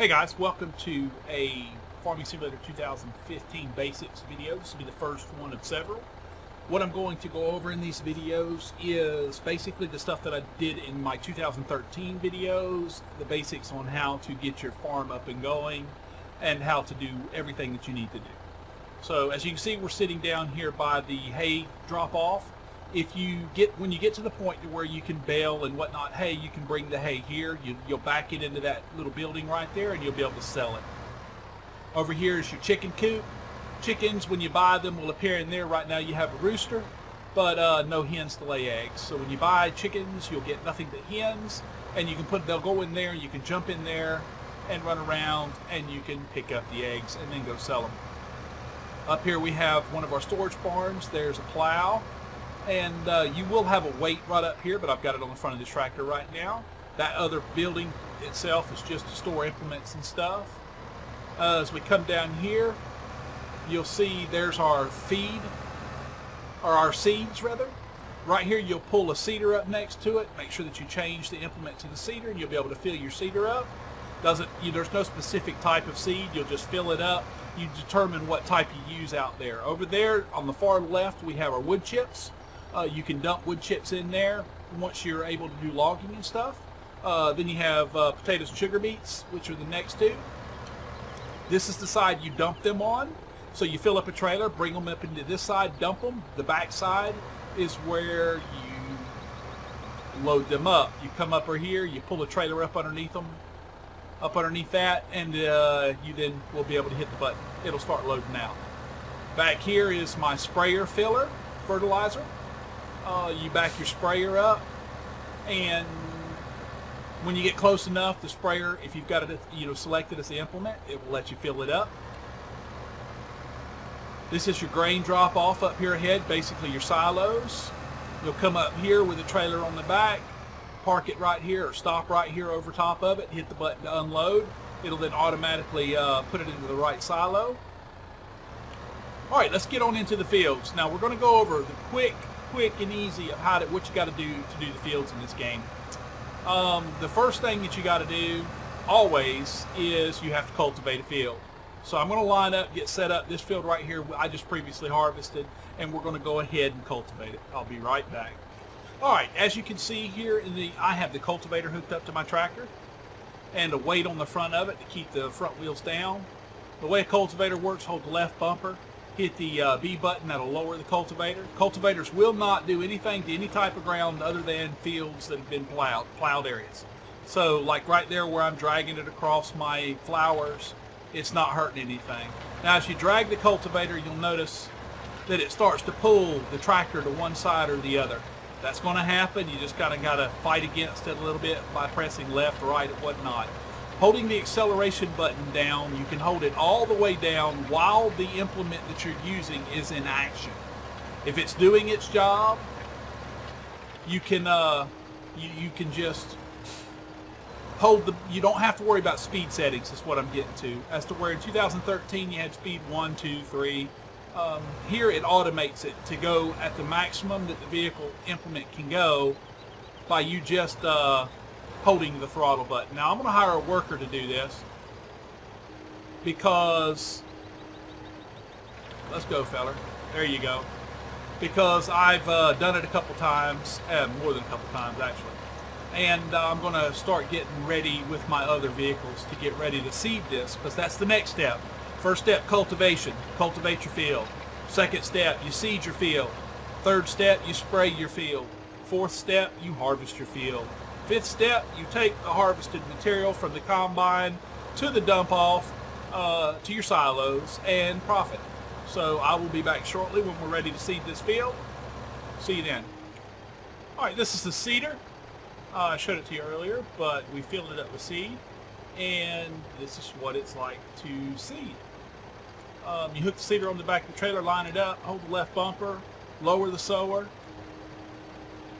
Hey guys, welcome to a Farming Simulator 2015 Basics video. This will be the first one of several. What I'm going to go over in these videos is basically the stuff that I did in my 2013 videos, the basics on how to get your farm up and going, and how to do everything that you need to do. So as you can see, we're sitting down here by the hay drop-off. When you get to the point to where you can bale and whatnot hay, you can bring the hay here. You'll back it into that little building right there, and you'll be able to sell it. Over here is your chicken coop. Chickens, when you buy them, will appear in there. Right now you have a rooster, but no hens to lay eggs. So when you buy chickens, you'll get nothing but hens, and they'll go in there. You can jump in there and run around, and you can pick up the eggs and then go sell them. Up here we have one of our storage barns. There's a plow. And you will have a weight right up here, but I've got it on the front of this tractor right now. That other building itself is just to store implements and stuff. As we come down here, you'll see there's our feed, or our seeds rather. Right here you'll pull a seeder up next to it. Make sure that you change the implement to the seeder, and you'll be able to fill your seeder up. There's no specific type of seed. You'll just fill it up. You determine what type you use out there. Over there on the far left we have our wood chips. You can dump wood chips in there once you're able to do logging and stuff. Then you have potatoes and sugar beets, which are the next two. This is the side you dump them on. So you fill up a trailer, bring them up into this side, dump them. The back side is where you load them up. You come up here, you pull a trailer up underneath them, up underneath that, and you then will be able to hit the button. It'll start loading out. Back here is my sprayer filler, fertilizer. You back your sprayer up, and when you get close enough, the sprayer, if you've got it selected as the implement, it will let you fill it up. This is your grain drop off up here ahead, basically your silos. You'll come up here with a trailer on the back, park it right here or stop right here over top of it, hit the button to unload. It'll then automatically put it into the right silo. Alright, let's get on into the fields. Now we're going to go over the quick and easy of what you got to do the fields in this game. The first thing that you got to do always is you have to cultivate a field. So I'm going to line up, get set up. This field right here I just previously harvested, and we're going to go ahead and cultivate it. I'll be right back. Alright, as you can see here, I have the cultivator hooked up to my tractor and a weight on the front of it to keep the front wheels down. The way a cultivator works, hold the left bumper, hit the B button, that'll lower the cultivator. Cultivators will not do anything to any type of ground other than fields that have been plowed areas. So like right there where I'm dragging it across my flowers, it's not hurting anything. Now as you drag the cultivator, you'll notice that it starts to pull the tractor to one side or the other. That's going to happen. You just kind of got to fight against it a little bit by pressing left, right, and whatnot. Holding the acceleration button down, you can hold it all the way down while the implement that you're using is in action. If it's doing its job, you can just hold you don't have to worry about speed settings, is what I'm getting to. As to where in 2013 you had speed 1, 2, 3. Here it automates it to go at the maximum that the vehicle implement can go by you just holding the throttle button. Now I'm going to hire a worker to do this because, let's go feller, there you go, because I've done it a couple times, more than a couple times actually, and I'm going to start getting ready with my other vehicles to get ready to seed this, because that's the next step. First step, cultivation, cultivate your field. Second step, you seed your field. Third step, you spray your field. Fourth step, you harvest your field. Fifth step, you take the harvested material from the combine to the dump off to your silos and profit. So I will be back shortly when we're ready to seed this field. See you then. Alright, this is the seeder. I showed it to you earlier, but we filled it up with seed, and this is what it's like to seed. You hook the seeder on the back of the trailer, line it up, hold the left bumper, lower the sower,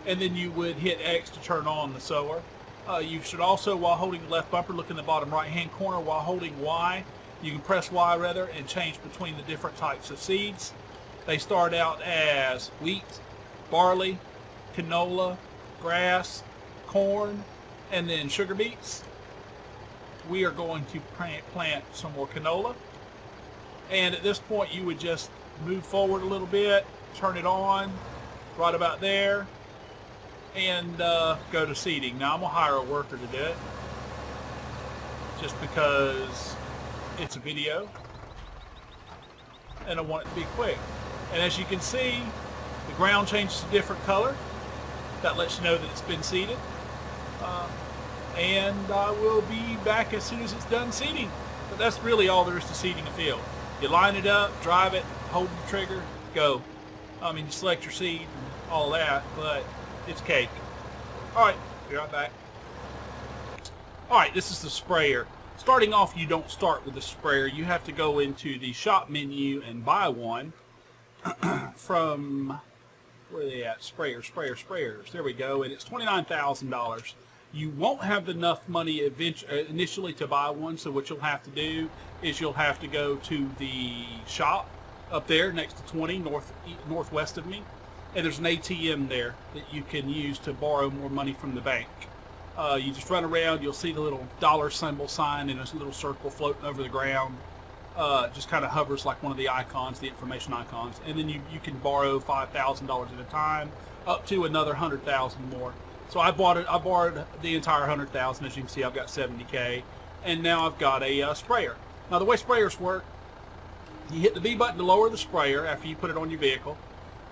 and then you would hit X to turn on the sower. You should also, while holding the left bumper, look in the bottom right hand corner. While holding Y, you can press Y rather and change between the different types of seeds. They start out as wheat, barley, canola, grass, corn, and then sugar beets. we are going to plant some more canola. And at this point, you would just move forward a little bit, turn it on, right about there, and go to seeding. Now, I'm going to hire a worker to do it, just because it's a video, and I want it to be quick. And as you can see, the ground changes to a different color. That lets you know that it's been seeded. And I will be back as soon as it's done seeding. But that's really all there is to seeding a field. You line it up, drive it, hold the trigger, go. I mean, you select your seed and all that, but it's cake. Alright, be right back. Alright, this is the sprayer. Starting off, you don't start with the sprayer. You have to go into the shop menu and buy one from, where are they at? Sprayers. There we go, and it's $29,000. You won't have enough money initially to buy one, so what you'll have to do is you'll have to go to the shop up there next to 20 northwest of me, and there's an ATM there that you can use to borrow more money from the bank. You just run around, you'll see the little dollar symbol sign in a little circle floating over the ground. Just kind of hovers like one of the icons, the information icons, and then you can borrow $5,000 at a time, up to another $100,000 more. So I borrowed the entire $100,000. As you can see, I've got $70K, and now I've got a sprayer. Now the way sprayers work, you hit the B button to lower the sprayer after you put it on your vehicle.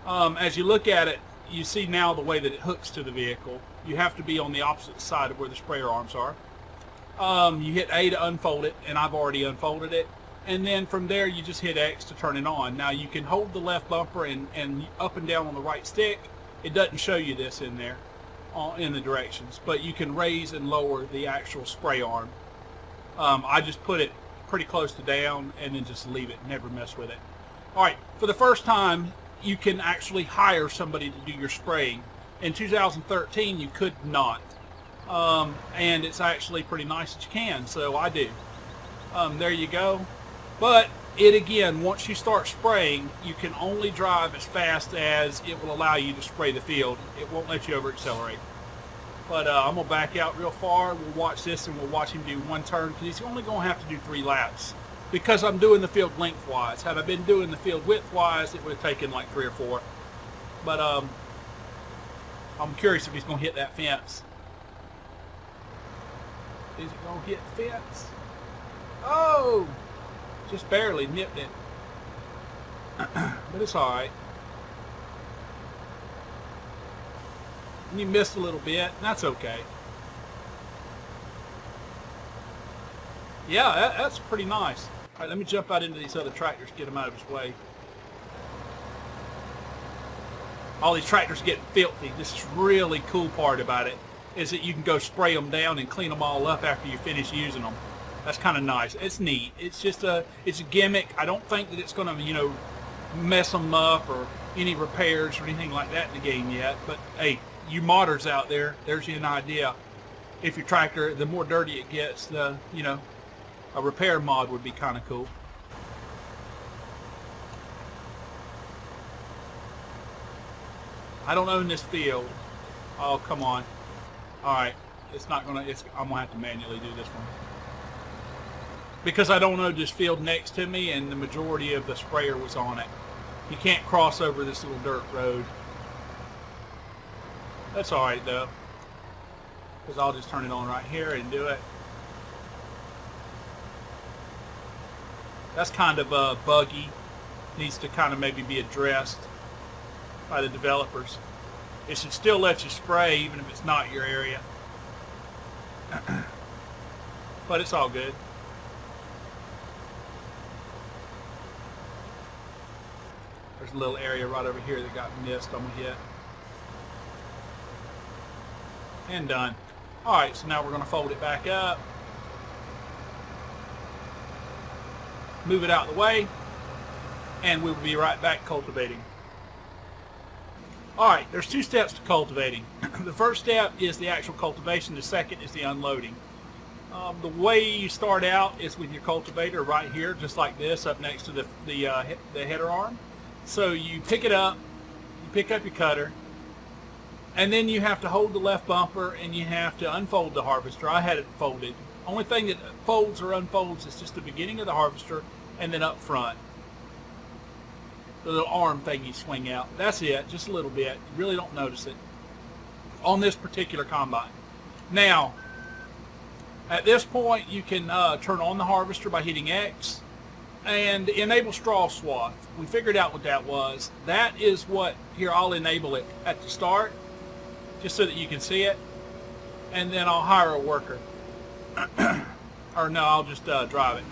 As you look at it, you see now the way that it hooks to the vehicle. You have to be on the opposite side of where the sprayer arms are. You hit A to unfold it, and I've already unfolded it. And then from there, you just hit X to turn it on. Now you can hold the left bumper and up and down on the right stick. It doesn't show you this in there, in the directions, but you can raise and lower the actual spray arm. I just put it pretty close to down and then just leave it, never mess with it. Alright, for the first time, you can actually hire somebody to do your spraying. In 2013, you could not. And it's actually pretty nice that you can, so I do. There you go. But it again, once you start spraying, you can only drive as fast as it will allow you to spray the field. It won't let you over accelerate. But I'm going to back out real far. We'll watch this and we'll watch him do one turn, because he's only going to have to do 3 laps. Because I'm doing the field lengthwise. Had I been doing the field widthwise, it would have taken like 3 or 4. But I'm curious if he's going to hit that fence. Is he going to hit the fence? Oh! Just barely nipped it. But it's alright. And you missed a little bit, and that's okay. Yeah, that's pretty nice. Alright, let me jump out into these other tractors, get them out of his way. All these tractors getting filthy. This is really cool part about it, is that you can go spray them down and clean them all up after you finish using them. That's kind of nice. It's neat. It's just it's a gimmick. I don't think that it's going to, you know, mess them up or any repairs or anything like that in the game yet. But hey, you modders out there, there's you an idea. If your tractor, the more dirty it gets, the, you know, a repair mod would be kind of cool. I don't own this field. Oh, come on. All right, it's not gonna. I'm gonna have to manually do this one because I don't know this field next to me, and the majority of the sprayer was on it. You can't cross over this little dirt road. That's all right though, because I'll just turn it on right here and do it. That's kind of buggy. Needs to kind of maybe be addressed by the developers. It should still let you spray even if it's not your area. But it's all good. There's a little area right over here that got missed. I'm gonna hit. And done. Alright, so now we're gonna fold it back up. Move it out of the way. And we'll be right back cultivating. Alright, there's 2 steps to cultivating. The first step is the actual cultivation. The second is the unloading. The way you start out is with your cultivator right here, just like this, up next to the header arm. So you pick it up, you pick up your cutter, And then you have to hold the left bumper and you have to unfold the harvester. I had it folded. Only thing that folds or unfolds is just the beginning of the harvester and then up front. The little arm thing you swing out. That's it, just a little bit. You really don't notice it on this particular combine. Now, at this point, you can turn on the harvester by hitting X and enable straw swath. We figured out what that was. That is what, here I'll enable it at the start, just so that you can see it, and then I'll hire a worker. Or no, I'll just drive it.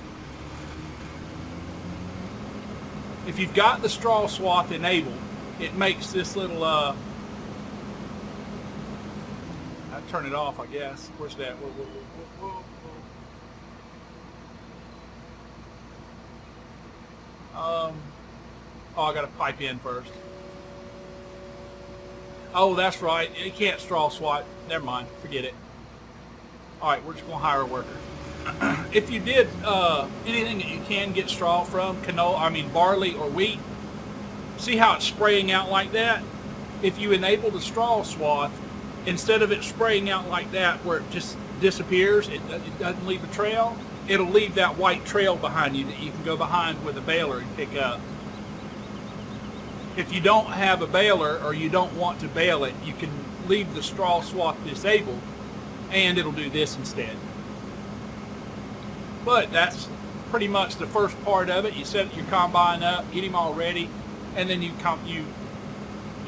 If you've got the straw swath enabled, it makes this little, I turn it off, I guess. Where's that? Whoa, whoa, whoa, whoa, whoa. Oh, I got to pipe in first. Oh, that's right. You can't straw swat. Never mind. Forget it. All right, we're just going to hire a worker. If you did anything that you can get straw from, barley or wheat, see how it's spraying out like that? If you enable the straw swath, instead of it spraying out like that where it just disappears, it doesn't leave a trail, it'll leave that white trail behind you that you can go behind with a baler and pick up. If you don't have a baler or you don't want to bale it, you can leave the straw swath disabled and it'll do this instead. But that's pretty much the first part of it. You set your combine up, get him all ready, and then you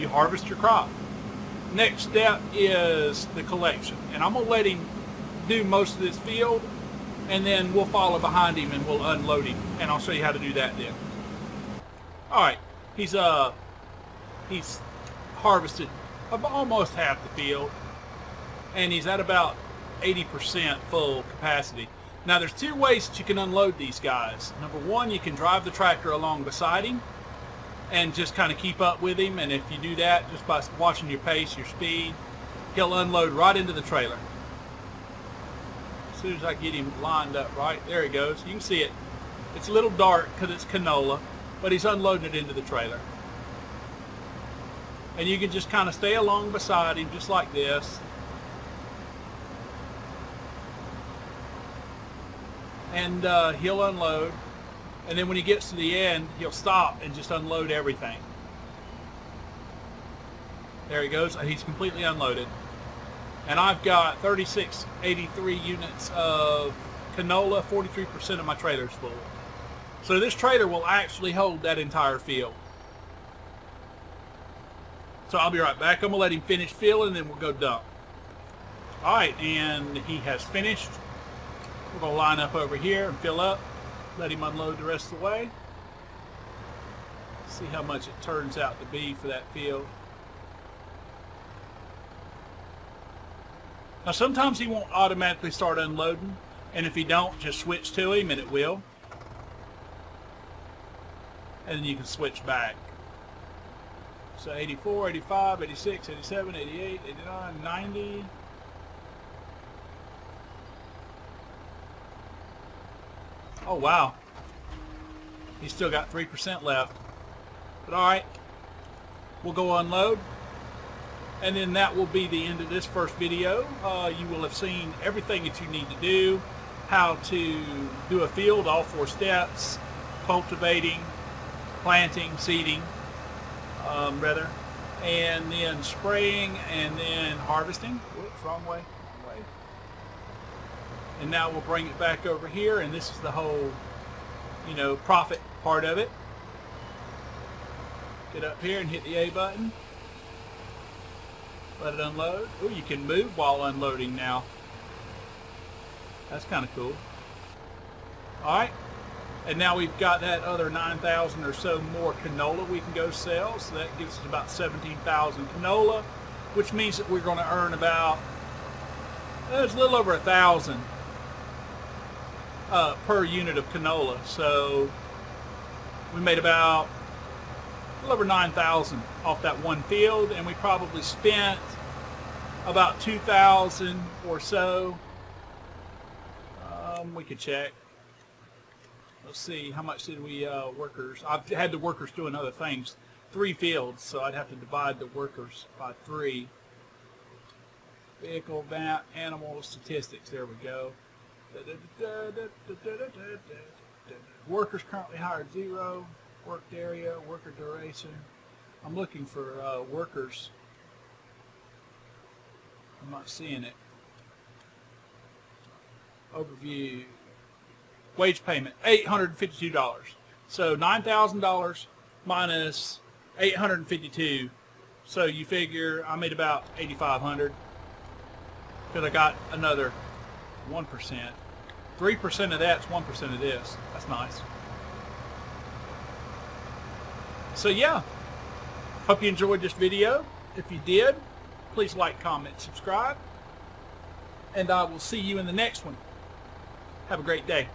harvest your crop. Next step is the collection, and I'm gonna let him do most of this field, and then we'll follow behind him and we'll unload him, and I'll show you how to do that then. All right, he's harvested almost half the field, and he's at about 80% full capacity. Now there's two ways that you can unload these guys. Number one, you can drive the tractor along beside him and just kind of keep up with him, and if you do that just by watching your pace, your speed, he'll unload right into the trailer. As soon as I get him lined up right, there he goes. You can see it. It's a little dark because it's canola, but he's unloading it into the trailer. And you can just kind of stay along beside him just like this. And he'll unload, and then when he gets to the end, he'll stop and just unload everything. There he goes. He's completely unloaded. And I've got 3683 units of canola, 43% of my trailer's full. So this trailer will actually hold that entire field. So I'll be right back. I'm going to let him finish filling, and then we'll go dump. Alright, and he has finished. We're going to line up over here and fill up, let him unload the rest of the way. See how much it turns out to be for that field. Now sometimes he won't automatically start unloading, and if he don't, just switch to him and it will. And then you can switch back. So 84, 85, 86, 87, 88, 89, 90... Oh wow, he's still got 3% left. But alright, we'll go unload, and then that will be the end of this first video. You will have seen everything that you need to do, how to do a field, all 4 steps, cultivating, planting, seeding, and then spraying, and then harvesting. Whoops, wrong way. And now we'll bring it back over here, and this is the whole, profit part of it. Get up here and hit the A button. Let it unload. Oh, you can move while unloading now. That's kind of cool. Alright, and now we've got that other 9,000 or so more canola we can go sell, so that gives us about 17,000 canola, which means that we're going to earn about, it's a little over 1,000 per unit of canola. So we made about a little over 9,000 off that one field, and we probably spent about 2,000 or so. We could check. Let's see, how much did we workers? I've had the workers doing other things. 3 fields, so I'd have to divide the workers by 3. Vehicle, VAT, animal statistics. There we go. Workers currently hired 0. Worked area, worker duration. I'm looking for workers. I'm not seeing it. Overview. Wage payment, $852. So $9,000 minus $852. So you figure I made about $8,500 because I got another 1%. 3% of that's 1% of this. That's nice. So yeah, hope you enjoyed this video. If you did, please like, comment, subscribe, and I will see you in the next one. Have a great day.